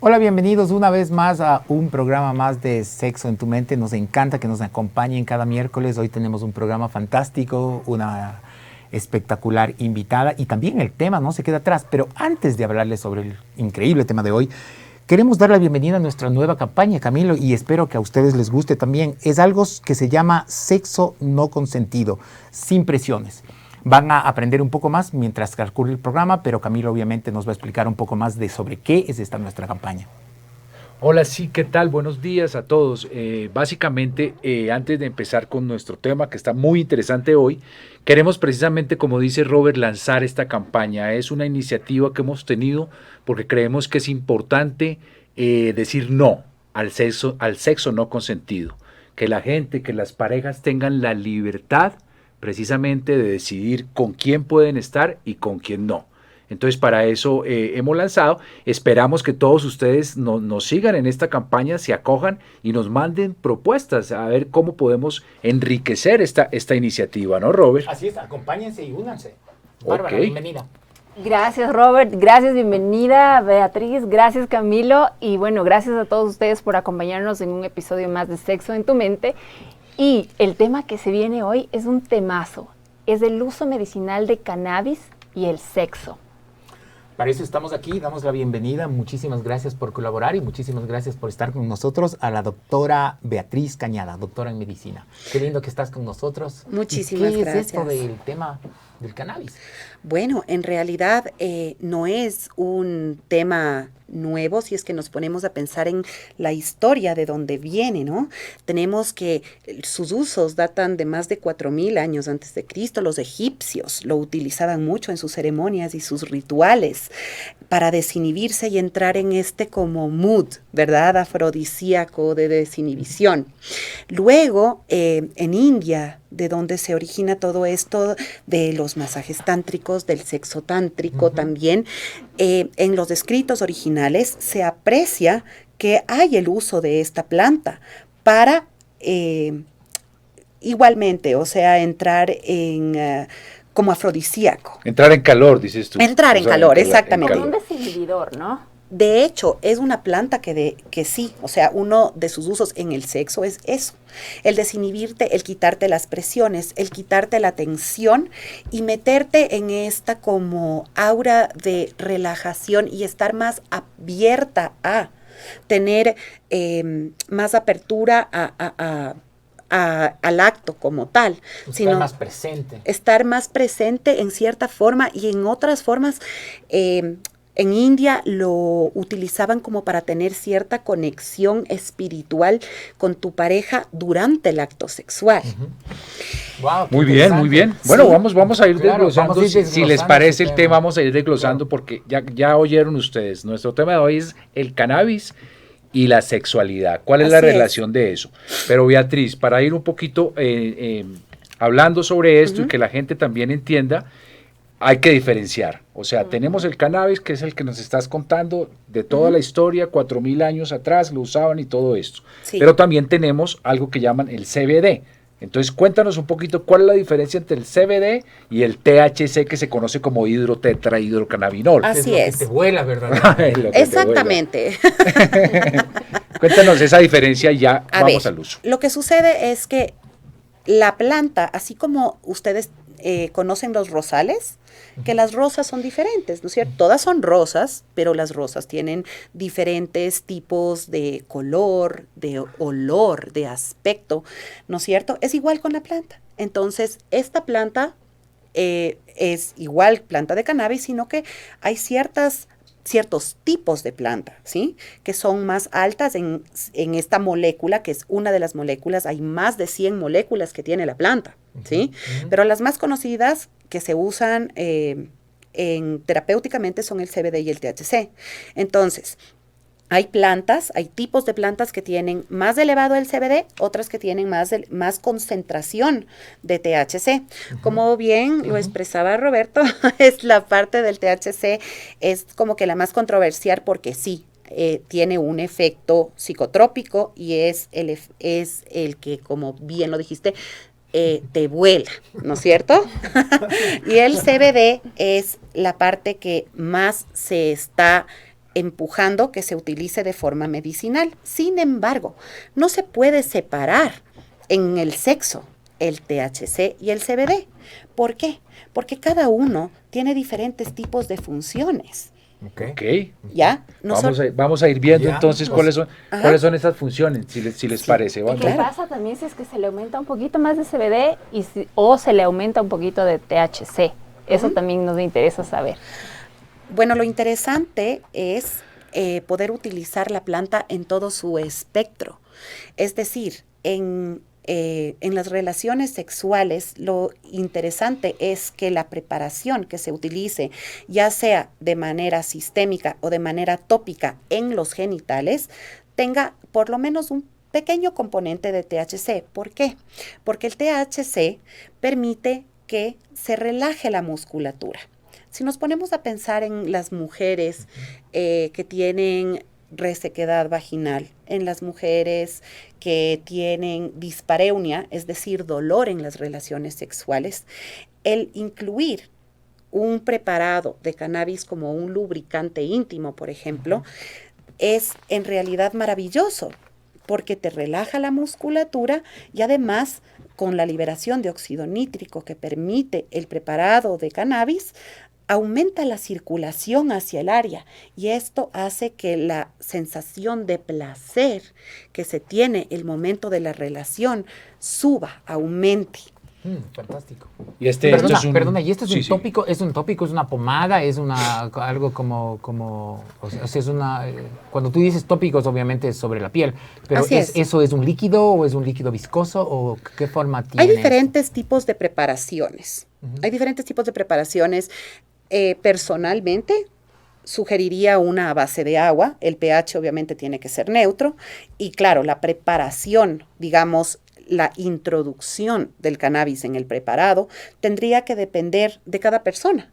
Hola, bienvenidos una vez más a un programa más de Sexo en tu Mente. Nos encanta que nos acompañen cada miércoles. Hoy tenemos un programa fantástico, una espectacular invitada y también el tema no se queda atrás. Pero antes de hablarles sobre el increíble tema de hoy, queremos dar la bienvenida a nuestra nueva campaña, Camilo, y espero que a ustedes les guste también. Es algo que se llama Sexo no consentido, sin presiones. Van a aprender un poco más mientras transcurre el programa, pero Camilo obviamente nos va a explicar un poco más de sobre qué es esta nuestra campaña. Hola, sí, ¿qué tal? Buenos días a todos. Básicamente, antes de empezar con nuestro tema, que está muy interesante hoy, queremos precisamente, como dice Robert, lanzar esta campaña. Es una iniciativa que hemos tenido porque creemos que es importante decir no al sexo no consentido. Que la gente, que las parejas tengan la libertad precisamente de decidir con quién pueden estar y con quién no. Entonces, para eso hemos lanzado. Esperamos que todos ustedes nos sigan en esta campaña, se acojan y nos manden propuestas a ver cómo podemos enriquecer esta iniciativa, ¿no, Robert? Así es, acompáñense y únanse. Bárbara, bienvenida. Gracias, Robert. Gracias, bienvenida, Beatriz. Gracias, Camilo. Y bueno, gracias a todos ustedes por acompañarnos en un episodio más de Sexo en tu Mente. Y el tema que se viene hoy es un temazo. Es el uso medicinal de cannabis y el sexo. Para eso estamos aquí, damos la bienvenida. Muchísimas gracias por colaborar y muchísimas gracias por estar con nosotros a la doctora Beatriz Cañada, doctora en medicina. Qué lindo que estás con nosotros. Muchísimas gracias. ¿Qué es esto del tema del cannabis? Bueno, en realidad no es un tema nuevo si es que nos ponemos a pensar en la historia de dónde viene, ¿no? Tenemos que sus usos datan de más de 4.000 años antes de Cristo. Los egipcios lo utilizaban mucho en sus ceremonias y sus rituales para desinhibirse y entrar en este como mood, ¿verdad? Afrodisíaco de desinhibición. Luego, en India, de donde se origina todo esto de los masajes tántricos, del sexo tántrico también, en los escritos originales se aprecia que hay el uso de esta planta para igualmente, o sea, entrar en como afrodisíaco. Entrar en calor, dices tú. Entrar en calor, exactamente. Como un desinhibidor, ¿no? De hecho, es una planta que sí, o sea, uno de sus usos en el sexo es eso, el desinhibirte, el quitarte las presiones, el quitarte la tensión y meterte en esta como aura de relajación y estar más abierta a tener más apertura al acto como tal. Estar más presente. Estar más presente en cierta forma y en otras formas. En India lo utilizaban como para tener cierta conexión espiritual con tu pareja durante el acto sexual. Wow, muy bien, muy bien. Bueno, sí. vamos a ir Claro, desglosando. vamos a ir desglosando si les parece el tema. tema, vamos a ir desglosando porque ya oyeron ustedes. Nuestro tema de hoy es el cannabis y la sexualidad. ¿Cuál es la relación de eso? Pero Beatriz, para ir un poquito hablando sobre esto y que la gente también entienda, hay que diferenciar. O sea, tenemos el cannabis, que es el que nos estás contando de toda la historia, 4.000 años atrás lo usaban y todo esto. Sí. Pero también tenemos algo que llaman el CBD. Entonces, cuéntanos un poquito cuál es la diferencia entre el CBD y el THC, que se conoce como hidrotetrahidrocannabinol. Así es. Lo que te vuela, ¿verdad? Exactamente. Cuéntanos esa diferencia y ya vamos al uso. Lo que sucede es que la planta, así como ustedes conocen los rosales, que las rosas son diferentes, ¿no es cierto? Todas son rosas, pero las rosas tienen diferentes tipos de color, de olor, de aspecto, ¿no es cierto? Es igual con la planta. Entonces, esta planta es igual planta de cannabis, sino que hay ciertos tipos de planta, ¿sí? Que son más altas en esta molécula, que es una de las moléculas, hay más de 100 moléculas que tiene la planta, ¿sí? Pero las más conocidas que se usan terapéuticamente son el CBD y el THC. Entonces, hay tipos de plantas que tienen más elevado el CBD, otras que tienen más concentración de THC. Como bien lo expresaba Roberto, es la parte del THC, es como que la más controversial porque sí, tiene un efecto psicotrópico y es el que, como bien lo dijiste, te vuela, ¿no es cierto? Y el CBD es la parte que más se está empujando que se utilice de forma medicinal. Sin embargo, no se puede separar en el sexo el THC y el CBD. ¿Por qué? Porque cada uno tiene diferentes tipos de funciones. Ok. ¿Ya? Vamos a ir viendo Ya. entonces cuáles son estas funciones, si les parece. ¿Y Vamos. qué pasa también si es que se le aumenta un poquito más de CBD o se le aumenta un poquito de THC? Eso también nos interesa saber. Bueno, lo interesante es poder utilizar la planta en todo su espectro. Es decir, en las relaciones sexuales, lo interesante es que la preparación que se utilice, ya sea de manera sistémica o de manera tópica en los genitales, tenga por lo menos un pequeño componente de THC. ¿Por qué? Porque el THC permite que se relaje la musculatura. Si nos ponemos a pensar en las mujeres que tienen resequedad vaginal, en las mujeres que tienen dispareunia, es decir, dolor en las relaciones sexuales, el incluir un preparado de cannabis como un lubricante íntimo, por ejemplo, es en realidad maravilloso porque te relaja la musculatura y además con la liberación de óxido nítrico que permite el preparado de cannabis, aumenta la circulación hacia el área y esto hace que la sensación de placer que se tiene el momento de la relación suba, aumente. Fantástico. Y esto es un, Perdona, ¿y esto es sí, un sí. tópico? ¿Es un tópico? ¿Es una pomada? ¿Es algo como o sea, es una... cuando tú dices tópicos, obviamente es sobre la piel, pero Así es. ¿eso es un líquido o es un líquido viscoso o qué forma tiene? Hay diferentes tipos de preparaciones. Hay diferentes tipos de preparaciones. Personalmente, sugeriría una a base de agua. El pH obviamente tiene que ser neutro. Y claro, la preparación, digamos, la introducción del cannabis en el preparado tendría que depender de cada persona.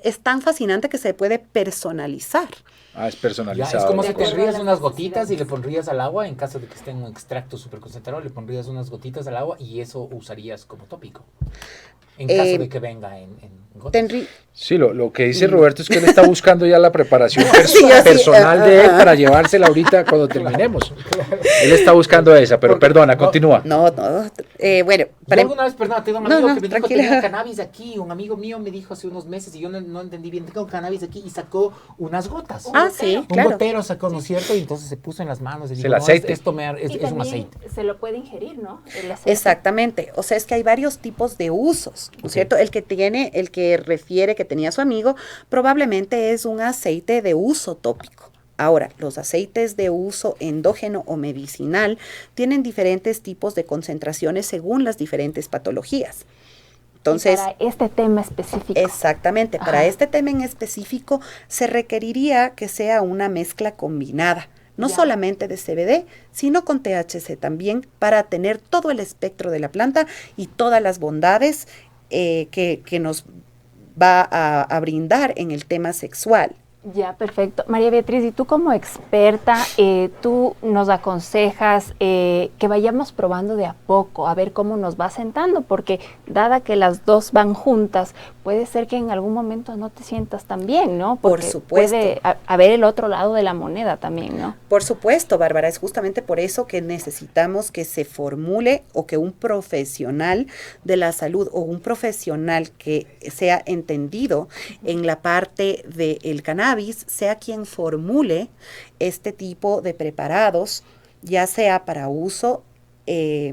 Es tan fascinante que se puede personalizar. Es Ya, personalizado. es como De si acuerdo tendrías a las unas gotitas y necesidades. le pondrías al agua, en caso de que esté en un extracto súper concentrado, le pondrías unas gotitas al agua y eso usarías como tópico. En caso de que venga en gotas. Sí, lo que dice Roberto es que él está buscando ya la preparación Sí, yo sí, personal de él para llevársela ahorita cuando terminemos. Él está buscando esa, pero perdona, continúa. No. Bueno, Yo alguna vez, perdón, tengo un amigo que me dijo, tranquila. tenía cannabis aquí, un amigo mío me dijo hace unos meses y yo no entendí bien, tengo cannabis aquí y sacó unas gotas. Sí, Un claro. gotero sacó, ¿no es cierto? Y entonces se puso en las manos y dijo, el aceite. es Y un también aceite. se lo puede ingerir, ¿no? El aceite. Exactamente, o sea, es que hay varios tipos de usos, ¿no es cierto? El que refiere que tenía su amigo, probablemente es un aceite de uso tópico. Ahora, los aceites de uso endógeno o medicinal tienen diferentes tipos de concentraciones según las diferentes patologías. Entonces, para este tema específico. exactamente, para este tema en específico se requeriría que sea una mezcla combinada. No Ya. solamente de CBD, sino con THC también, para tener todo el espectro de la planta y todas las bondades que nos va a brindar en el tema sexual. Ya, perfecto. María Beatriz, y tú como experta, tú nos aconsejas que vayamos probando de a poco, a ver cómo nos va sentando, porque dada que las dos van juntas, puede ser que en algún momento no te sientas tan bien, ¿no? Porque Por supuesto. puede haber el otro lado de la moneda también, ¿no? Por supuesto, Bárbara, es justamente por eso que necesitamos que se formule o que un profesional de la salud o un profesional que sea entendido en la parte del cannabis sea quien formule este tipo de preparados, ya sea para uso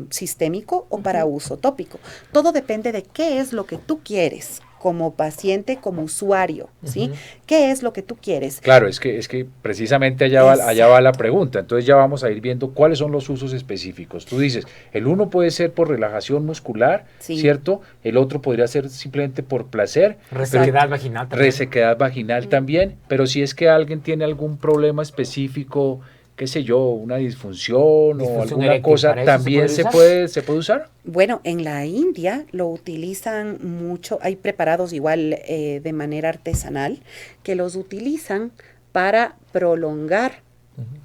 sistémico o para uso tópico. Todo depende de qué es lo que tú quieres como paciente, como usuario, ¿sí? ¿Qué es lo que tú quieres? Claro, es que precisamente allá va la pregunta. Entonces ya vamos a ir viendo cuáles son los usos específicos. Tú dices, el uno puede ser por relajación muscular, Sí. ¿cierto? El otro podría ser simplemente por placer. Resequedad vaginal también. Resequedad vaginal también, pero si es que alguien tiene algún problema específico, qué sé yo, una disfunción o Disfunción alguna eréctil, cosa, ¿para eso también se se puede puede usar. Bueno, en la India lo utilizan mucho, hay preparados igual de manera artesanal que los utilizan para prolongar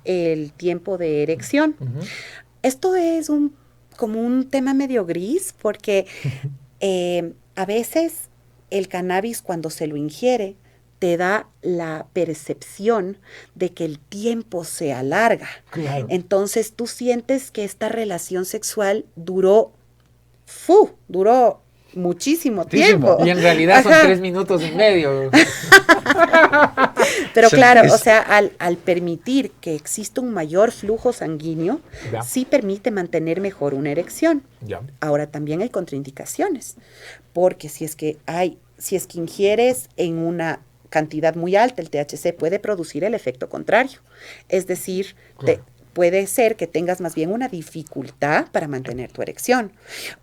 el tiempo de erección. Esto es como un tema medio gris porque a veces el cannabis cuando se lo ingiere te da la percepción de que el tiempo se alarga. Claro. Entonces tú sientes que esta relación sexual duró muchísimo tiempo. Y en realidad son Ajá. 3 minutos y medio. Pero Sí, claro, es- o sea, al permitir que exista un mayor flujo sanguíneo, Ya. sí permite mantener mejor una erección. Ya. Ahora también hay contraindicaciones, porque si es que ingieres en una cantidad muy alta, el THC puede producir el efecto contrario. Es decir, Claro. puede ser que tengas más bien una dificultad para mantener tu erección.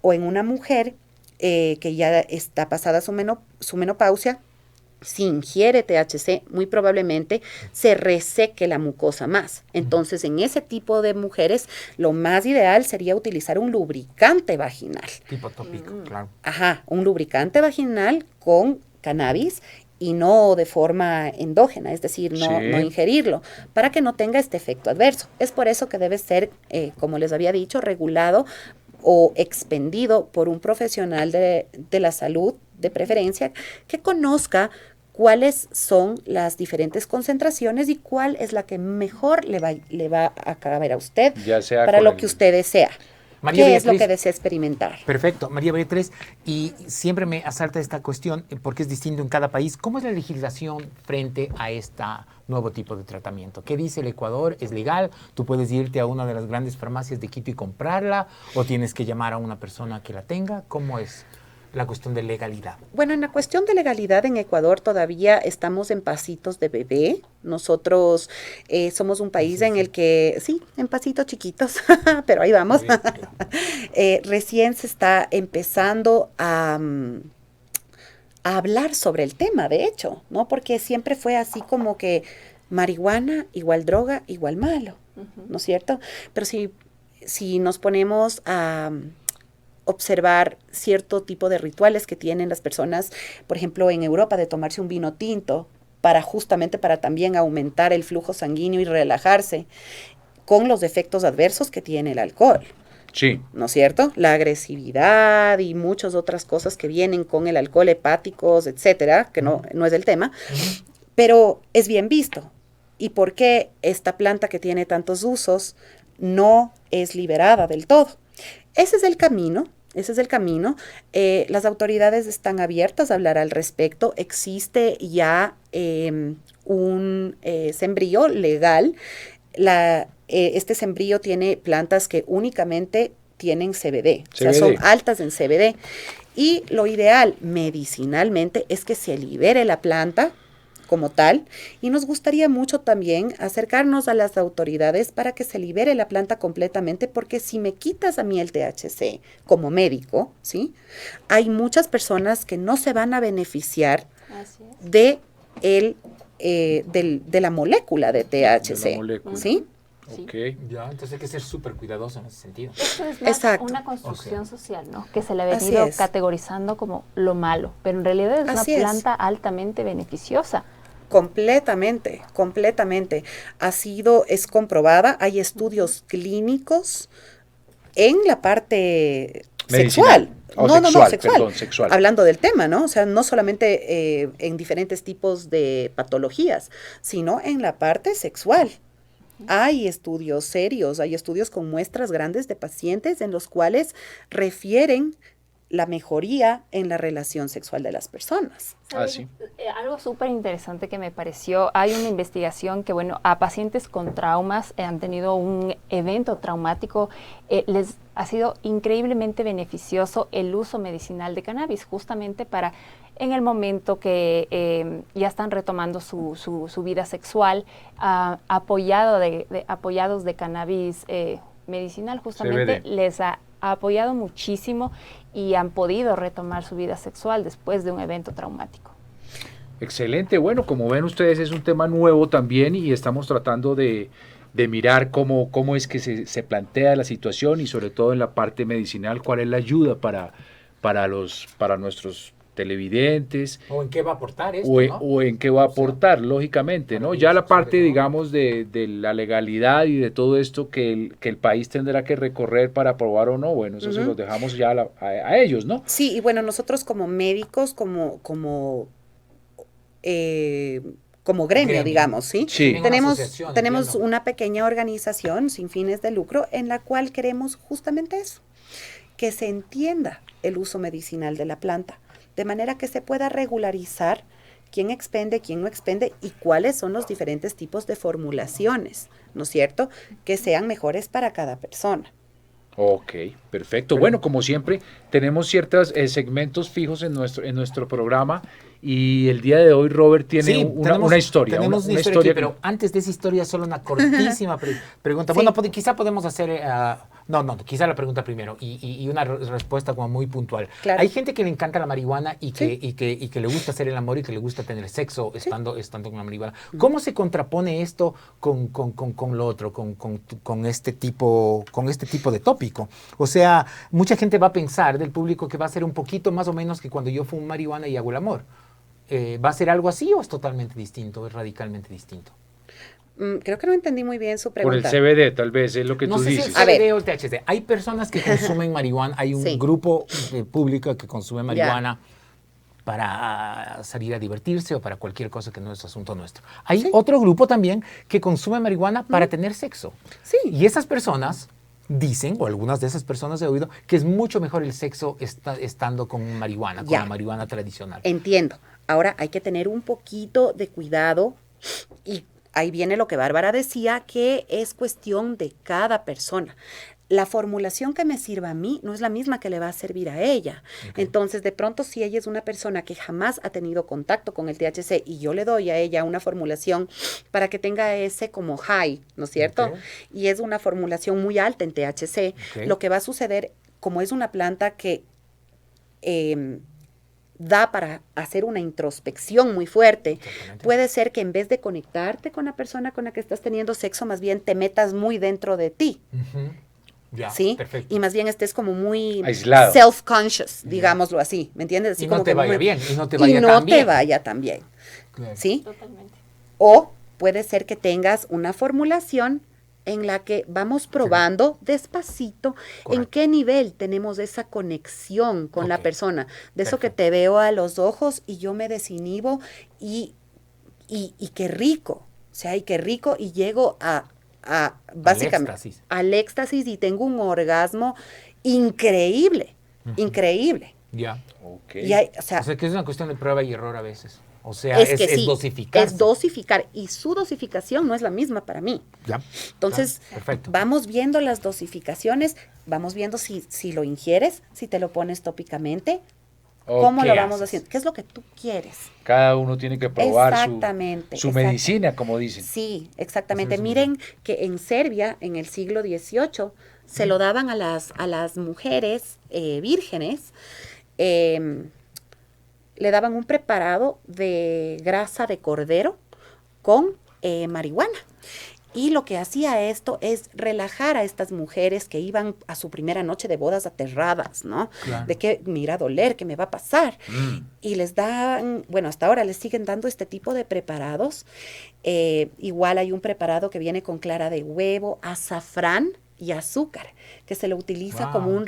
O en una mujer que ya está pasada su menopausia, si ingiere THC, muy probablemente se reseque la mucosa más. Entonces, en ese tipo de mujeres, lo más ideal sería utilizar un lubricante vaginal. Tipo tópico, claro. Ajá, un lubricante vaginal con cannabis y no de forma endógena, es decir, no Sí. ingerirlo, para que no tenga este efecto adverso. Es por eso que debe ser, como les había dicho, regulado o expendido por un profesional de la salud, de preferencia, que conozca cuáles son las diferentes concentraciones y cuál es la que mejor le va a caber a usted Ya sea para con lo el- que usted desea. María ¿Qué es lo Beatriz. que desea experimentar? Perfecto, María Beatriz, y siempre me asalta esta cuestión, porque es distinto en cada país. ¿Cómo es la legislación frente a este nuevo tipo de tratamiento? ¿Qué dice el Ecuador? ¿Es legal? ¿Tú puedes irte a una de las grandes farmacias de Quito y comprarla? ¿O tienes que llamar a una persona que la tenga? ¿Cómo es la cuestión de legalidad? Bueno, en la cuestión de legalidad en Ecuador todavía estamos en pasitos de bebé. Nosotros somos un país en el que, sí, en pasitos chiquitos, pero ahí vamos. Recién se está empezando a hablar sobre el tema, de hecho, ¿no? Porque siempre fue así como que marihuana igual droga igual malo, ¿no es cierto? Pero si nos ponemos a observar cierto tipo de rituales que tienen las personas, por ejemplo, en Europa, de tomarse un vino tinto justamente para también aumentar el flujo sanguíneo y relajarse, con los efectos adversos que tiene el alcohol. Sí. ¿No es cierto? La agresividad y muchas otras cosas que vienen con el alcohol, hepáticos, etcétera, que no es el tema, pero es bien visto. ¿Y por qué esta planta que tiene tantos usos no es liberada del todo? Ese es el camino. Las autoridades están abiertas a hablar al respecto. Existe ya un sembrío legal. Este sembrío tiene plantas que únicamente tienen CBD, o sea, son altas en CBD. Y lo ideal medicinalmente es que se libere la planta como tal, y nos gustaría mucho también acercarnos a las autoridades para que se libere la planta completamente, porque si me quitas a mí el THC como médico, ¿sí? Hay muchas personas que no se van a beneficiar de la molécula de THC, De la molécula. ¿sí? Sí. Ok. Ya, entonces hay que ser súper cuidadoso en ese sentido. Esto es más Exacto. una construcción Ok. social, ¿no? Que se le ha Así venido es. categorizando como lo malo, pero en realidad es Así una es. planta altamente beneficiosa. Completamente. Es comprobada, hay estudios clínicos en la parte Medicinal. sexual. Oh, Sexual. perdón, sexual. Hablando del tema, ¿no? O sea, no solamente en diferentes tipos de patologías, sino en la parte sexual. Hay estudios serios, hay estudios con muestras grandes de pacientes en los cuales refieren la mejoría en la relación sexual de las personas. Ah, sí. Algo súper interesante que me pareció, hay una investigación que, bueno, a pacientes con traumas han tenido un evento traumático, les ha sido increíblemente beneficioso el uso medicinal de cannabis, justamente para en el momento que ya están retomando su vida sexual, apoyados de cannabis medicinal, justamente CBD. les ha apoyado muchísimo y han podido retomar su vida sexual después de un evento traumático. Excelente. Bueno, como ven ustedes, es un tema nuevo también y estamos tratando de mirar cómo es que se plantea la situación y sobre todo en la parte medicinal, cuál es la ayuda para nuestros televidentes. ¿O en qué va a aportar esto, O en, no? o en qué va a aportar, lógicamente, ¿no? Ya la parte, digamos, de la legalidad y de todo esto que el país tendrá que recorrer para aprobar o no, bueno, eso se los dejamos ya a ellos, ¿no? Sí, y bueno, nosotros como médicos, como como gremio, digamos, ¿sí? Sí. Tenemos una pequeña organización sin fines de lucro en la cual queremos justamente eso, que se entienda el uso medicinal de la planta, de manera que se pueda regularizar quién expende, quién no expende y cuáles son los diferentes tipos de formulaciones, ¿no es cierto?, que sean mejores para cada persona. Ok, perfecto. Bueno, como siempre, tenemos ciertos segmentos fijos en nuestro programa y el día de hoy Robert tiene una historia. Tenemos una historia aquí, pero antes de esa historia, solo una cortísima pregunta. Sí. Bueno, quizá podemos hacer... quizá la pregunta primero y una respuesta como muy puntual. Claro. Hay gente que le encanta la marihuana y que, Sí. y que le gusta hacer el amor y que le gusta tener sexo estando con la marihuana. ¿Cómo se contrapone esto con lo otro, con este tipo de tópico? O sea, mucha gente va a pensar del público que va a ser un poquito más o menos que cuando yo fumo marihuana y hago el amor. ¿Va a ser algo así o es totalmente distinto, es radicalmente distinto? Creo que no entendí muy bien su por el pregunta. CBD, tal vez, es lo que No tú sé dices. si A el ver. CBD o el THC. Hay personas que consumen marihuana, hay un Sí. grupo público que consume marihuana para salir a divertirse o para cualquier cosa que no es asunto nuestro. Hay Sí. otro grupo también que consume marihuana para tener sexo. Sí. Y esas personas dicen, o algunas de esas personas he oído, que es mucho mejor el sexo estando con marihuana, con Ya. la marihuana tradicional. Entiendo. Ahora hay que tener un poquito de cuidado y ahí viene lo que Bárbara decía, que es cuestión de cada persona. La formulación que me sirva a mí no es la misma que le va a servir a ella. Okay. Entonces, de pronto, si ella es una persona que jamás ha tenido contacto con el THC y yo le doy a ella una formulación para que tenga ese como high, ¿no es cierto? Okay. Y es una formulación muy alta en THC, Okay. lo que va a suceder, como es una planta que da para hacer una introspección muy fuerte, Exactamente. puede ser que en vez de conectarte con la persona con la que estás teniendo sexo, más bien te metas muy dentro de ti. Ujú. Ya, ¿Sí? perfecto. Y más bien estés como muy Aislado. self-conscious, digámoslo así, ¿me entiendes? Así Y como no te que vaya muy- bien, y no te vaya y no tan te bien. vaya tan bien, Claro. ¿sí? Totalmente. O puede ser que tengas una formulación en la que vamos probando despacito en Correcto. qué nivel tenemos esa conexión con la Ok. persona. De eso que Perfecto. te veo a los ojos y yo me desinhibo y qué rico. O sea, y qué rico y llego a básicamente éxtasis. al éxtasis y tengo un orgasmo increíble, increíble. Ya. Ok. Y hay, o sea, O sea, que es una cuestión de prueba y error a veces. O sea, es que sí, dosificar. es dosificar y su dosificación no es la misma para mí. Ya. Entonces, Claro, perfecto. vamos viendo las dosificaciones, vamos viendo si lo ingieres, si te lo pones tópicamente, ¿O cómo qué lo vamos haces? haciendo, qué es lo que tú quieres. Cada uno tiene que probar Exactamente, su exacto. medicina, como dicen. Sí, exactamente. Eso es muy Miren que en Serbia, en el siglo XVIII, se lo daban a las mujeres vírgenes, le daban un preparado de grasa de cordero con marihuana. Y lo que hacía esto es relajar a estas mujeres que iban a su primera noche de bodas aterradas, ¿no? Claro. De que me irá a doler, que me va a pasar. Y les dan, bueno, hasta ahora les siguen dando este tipo de preparados. Igual hay un preparado que viene con clara de huevo, azafrán y azúcar, que se lo utiliza Wow. como un,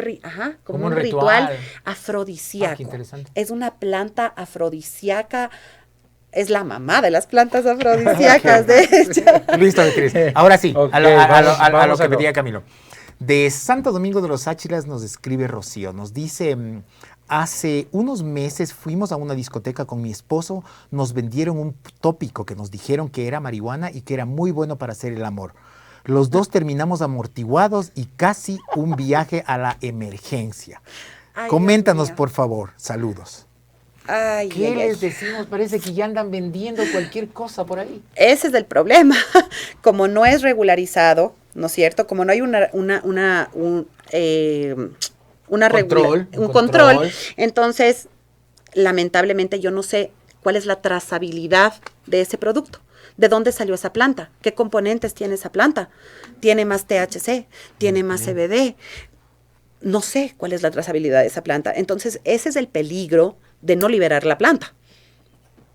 Como un ritual ritual. afrodisíaco. Ah, qué interesante. Es una planta afrodisíaca. Es la mamá de las plantas afrodisíacas, de hecho. Listo, Beatriz. Ahora sí, Ok, a lo vamos que a lo- pedía Camilo. De Santo Domingo de los Áchilas nos escribe Rocío. Nos dice, hace unos meses fuimos a una discoteca con mi esposo, nos vendieron un tópico que nos dijeron que era marihuana y que era muy bueno para hacer el amor. Los dos terminamos amortiguados y casi un viaje a la emergencia. Ay, Coméntanos, Dios mío. por favor. Saludos. Ay, ¿Qué ay, ay. les decimos? Parece que ya andan vendiendo cualquier cosa por ahí. Ese es el problema. Como no es regularizado, ¿no es cierto? Como no hay un Control, un control, control. entonces, lamentablemente yo no sé cuál es la trazabilidad de ese producto. ¿De dónde salió esa planta? ¿Qué componentes tiene esa planta? ¿Tiene más THC? ¿Tiene más CBD? No sé cuál es la trazabilidad de esa planta. Entonces, ese es el peligro de no liberar la planta.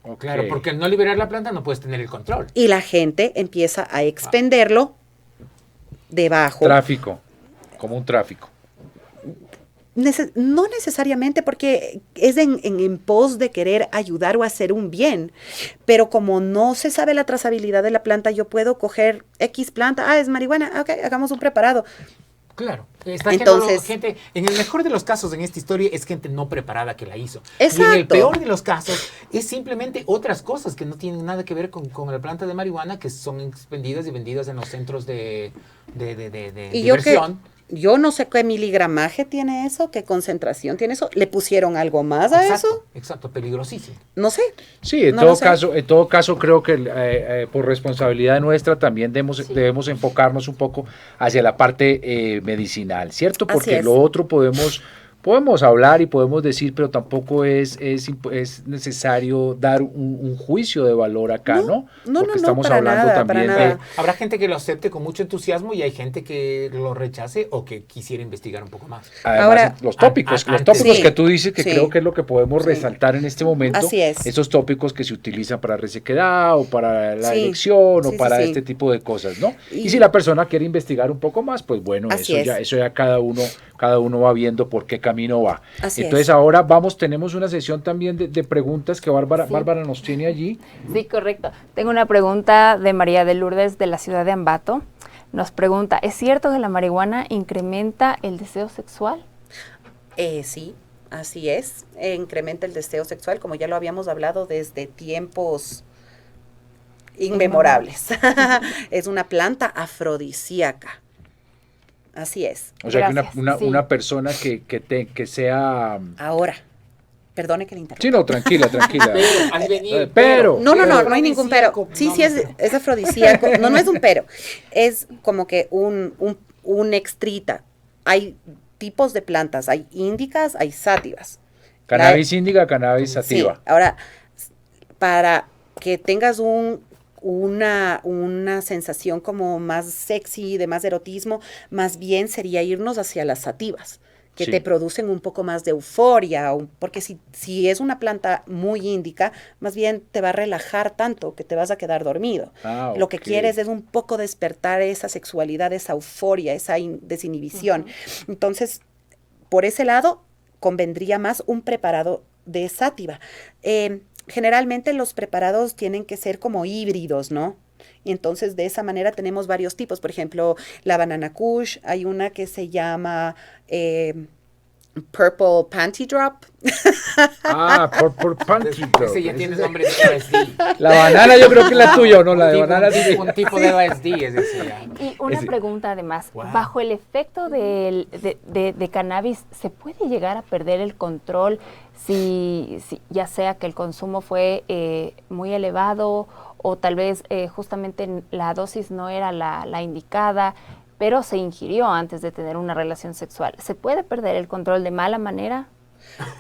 Ok. Claro, porque al no liberar la planta no puedes tener el control. Y la gente empieza a expenderlo debajo. Tráfico, como un tráfico. No necesariamente, porque es en pos de querer ayudar o hacer un bien, pero como no se sabe la trazabilidad de la planta, yo puedo coger X planta, es marihuana, ok, hagamos un preparado. Claro, está Entonces, gente, en el mejor de los casos en esta historia es gente no preparada que la hizo. Exacto. Y en el peor de los casos es simplemente otras cosas que no tienen nada que ver con la planta de marihuana, que son expendidas y vendidas en los centros de y diversión. yo no sé qué miligramaje tiene eso, qué concentración tiene eso. ¿Le pusieron algo más a eso? Exacto, peligrosísimo. No sé. Sí, en No lo todo caso creo que por responsabilidad nuestra también debemos enfocarnos un poco hacia la parte medicinal, ¿cierto? Así Porque es. lo otro podemos hablar y podemos decir, pero tampoco es necesario dar un juicio de valor acá, ¿no? Porque estamos para hablando nada, para también nada. Habrá gente que lo acepte con mucho entusiasmo y hay gente que lo rechace o que quisiera investigar un poco más. Además, Ahora, los tópicos sí, que tú dices que sí. creo que es lo que podemos Sí. resaltar en este momento, Así es. esos tópicos que se utilizan para resequedad o para la Sí. elección o Sí, para sí. este tipo de cosas, ¿no? Y Y- si la persona quiere investigar un poco más, pues bueno, Así es. eso ya cada uno va viendo por qué camino va. Así Entonces es. ahora tenemos una sesión también de preguntas que Bárbara nos tiene allí. Sí, correcto. Tengo una pregunta de María de Lourdes de la ciudad de Ambato. Nos pregunta, ¿es cierto que la marihuana incrementa el deseo sexual? Sí, así es. Incrementa el deseo sexual, como ya lo habíamos hablado desde tiempos inmemorables. Es una planta afrodisíaca. Así es. O sea, Gracias, que sí. una persona que sea... Ahora, perdone que le interrumpa. Sí, no, tranquila. Pero, No hay ningún pero. Sí, No, es afrodisíaco. No es un pero. Es como que un extrita. Hay tipos de plantas, hay índicas, hay sátivas. Cannabis índica, cannabis sativa. Sí, ahora, para que tengas una sensación como más sexy, de más erotismo, más bien sería irnos hacia las sativas, que Sí. te producen un poco más de euforia, porque si es una planta muy índica, más bien te va a relajar tanto que te vas a quedar dormido. Ah, Lo que ok. quieres es un poco despertar esa sexualidad, esa euforia, esa desinhibición. Entonces, por ese lado, convendría más un preparado de sátiva. Generalmente los preparados tienen que ser como híbridos, ¿no? Y entonces de esa manera tenemos varios tipos. Por ejemplo, la banana kush, hay una que se llama Purple Panty Drop. Ah, por panty. Ese ya tiene nombre de LSD. La banana yo creo que es la tuya, ¿o no? La de banana sí. Un tipo de LSD es ese ya. Y una Ese- pregunta además, Wow. ¿bajo el efecto de cannabis se puede llegar a perder el control si ya sea que el consumo fue muy elevado o tal vez justamente la dosis no era la indicada, pero se ingirió antes de tener una relación sexual? ¿Se puede perder el control de mala manera?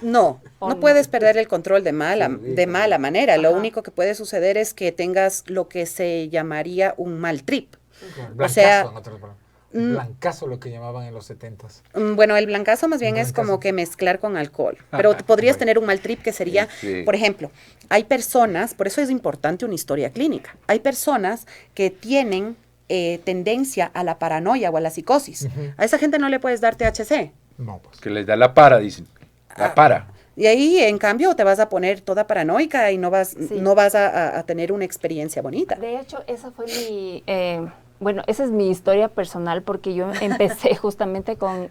No, ¿O no no? puedes perder el control de mala manera. Lo Ajá. único que puede suceder es que tengas lo que se llamaría un mal trip. Blancazo, sea, en otras palabras. Blancazo, lo que llamaban en los 70s. Bueno, el blancazo más bien es Blancazo. como que mezclar con alcohol, pero podrías Bueno. tener un mal trip que sería, Sí. por ejemplo, hay personas, por eso es importante una historia clínica, hay personas que tienen tendencia a la paranoia o a la psicosis. Ujú. A esa gente no le puedes dar THC. No, pues. Que les da la para, dicen. La para. Y ahí, en cambio, te vas a poner toda paranoica y no vas Sí. a tener una experiencia bonita. De hecho, esa fue esa es mi historia personal porque yo empecé justamente con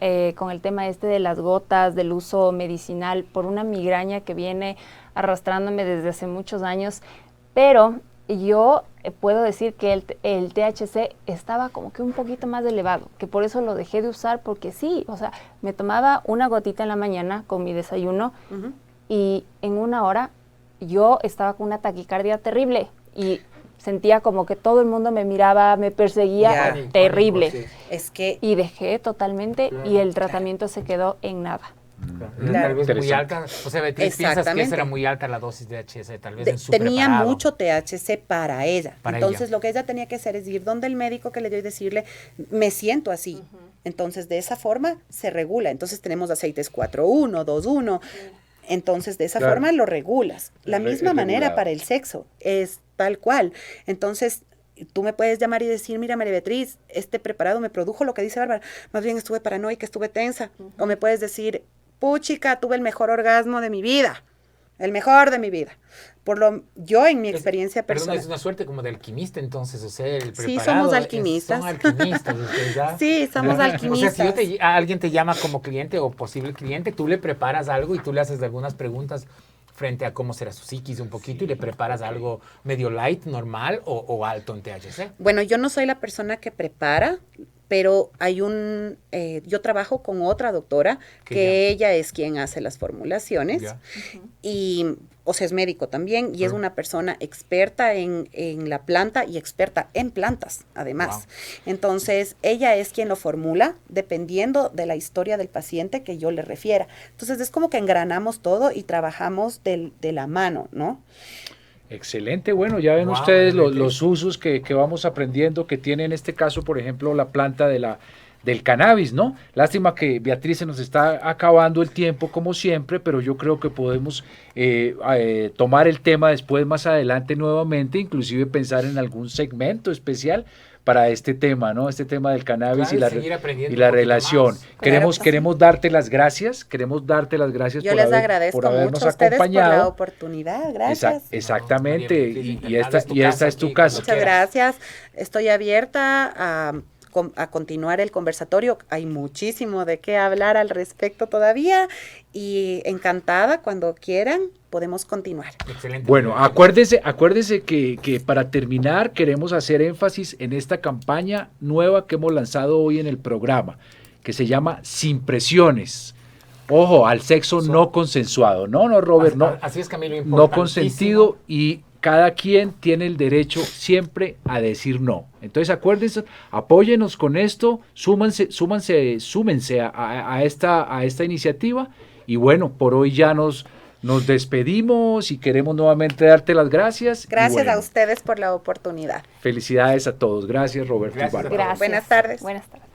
el tema de las gotas, del uso medicinal, por una migraña que viene arrastrándome desde hace muchos años, pero yo puedo decir que el THC estaba como que un poquito más elevado, que por eso lo dejé de usar, porque sí, o sea, me tomaba una gotita en la mañana con mi desayuno Ujú. y en una hora yo estaba con una taquicardia terrible y sentía como que todo el mundo me miraba, me perseguía, Ya. Pánico, terrible. pánico, Es que Y dejé totalmente Claro, y el tratamiento se quedó en nada. sí. Tal vez muy alta. O sea, Beatriz, piensas que Exactamente. esa era muy alta la dosis de THC, tal vez en su tenía preparado. mucho THC para ella. Para Entonces, ella. lo que ella tenía que hacer es ir donde el médico que le dio y decirle, me siento así. Entonces, de esa forma se regula. Entonces, tenemos aceites 4.1, 2.1. Entonces, de esa Claro. forma lo regulas. La misma manera regulado. para el sexo, es tal cual. Entonces, tú me puedes llamar y decir, mira, María Beatriz, este preparado me produjo lo que dice Bárbara. Más bien estuve paranoica, estuve tensa. O me puedes decir, puchica, tuve el mejor orgasmo de mi vida, el mejor de mi vida. Yo en mi experiencia personal. Es una suerte como de alquimista entonces, o sea, el preparado. Sí, somos alquimistas. Son alquimistas ustedes, ¿ya? Sí, somos alquimistas. O sea, si alguien te llama como cliente o posible cliente, tú le preparas algo y tú le haces algunas preguntas frente a cómo será su psiquis un poquito y le preparas algo medio light, normal o alto en THC. Bueno, yo no soy la persona que prepara, pero yo trabajo con otra doctora que ella es quien hace las formulaciones y, o sea, es médico también y es una persona experta en la planta y experta en plantas, además. Wow. Entonces, ella es quien lo formula dependiendo de la historia del paciente que yo le refiera. Entonces, es como que engranamos todo y trabajamos de la mano, ¿no? Excelente, bueno, ya ven ustedes los usos que vamos aprendiendo que tiene en este caso, por ejemplo, la planta del cannabis, ¿no? Lástima que Beatriz se nos está acabando el tiempo como siempre, pero yo creo que podemos tomar el tema después más adelante nuevamente, inclusive pensar en algún segmento especial para este tema, ¿no? Este tema del cannabis y la relación. Queremos darte las gracias, Yo les agradezco por habernos mucho a ustedes acompañado. por la oportunidad, gracias. Exactamente, y esta es tu casa. Muchas gracias, estoy abierta a continuar el conversatorio, hay muchísimo de qué hablar al respecto todavía y encantada cuando quieran podemos continuar. Excelente. Bueno, acuérdese que para terminar queremos hacer énfasis en esta campaña nueva que hemos lanzado hoy en el programa, que se llama Sin Presiones. Ojo, al sexo no consensuado. No, Robert, no. Así es, Camilo, no consentido y cada quien tiene el derecho siempre a decir no. Entonces acuérdense, apóyenos con esto, súmense a esta iniciativa y bueno, por hoy ya nos despedimos y queremos nuevamente darte las gracias. Gracias a ustedes por la oportunidad. Felicidades a todos. Gracias, Roberto. Gracias. Buenas tardes. Buenas tardes.